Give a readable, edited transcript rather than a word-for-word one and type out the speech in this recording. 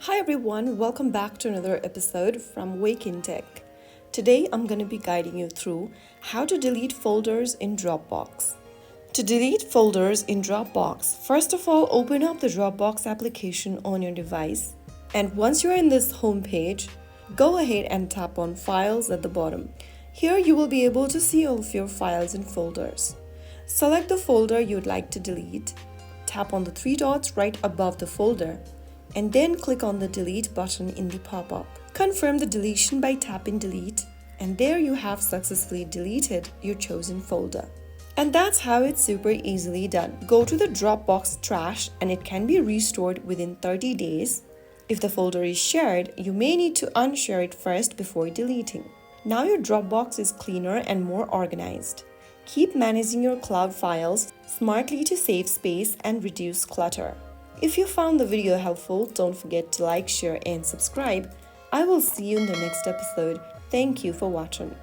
Hi everyone, welcome back to another episode from Wake&Tech. Today I'm going to be guiding you through how to delete folders in Dropbox. To delete folders in Dropbox, first of all open up the Dropbox application on your device, and once you're in this home page, go ahead and tap on Files at the bottom. Here you will be able to see all of your files and folders. Select the folder you'd like to delete, tap on the three dots right above the folder, and then click on the delete button in the pop-up. Confirm the deletion by tapping delete, and there you have successfully deleted your chosen folder. And that's how it's super easily done. Go to the Dropbox trash and it can be restored within 30 days. If the folder is shared, you may need to unshare it first before deleting. Now your Dropbox is cleaner and more organized. Keep managing your cloud files smartly to save space and reduce clutter. If you found the video helpful, don't forget to like, share, and subscribe. I will see you in the next episode. Thank you for watching.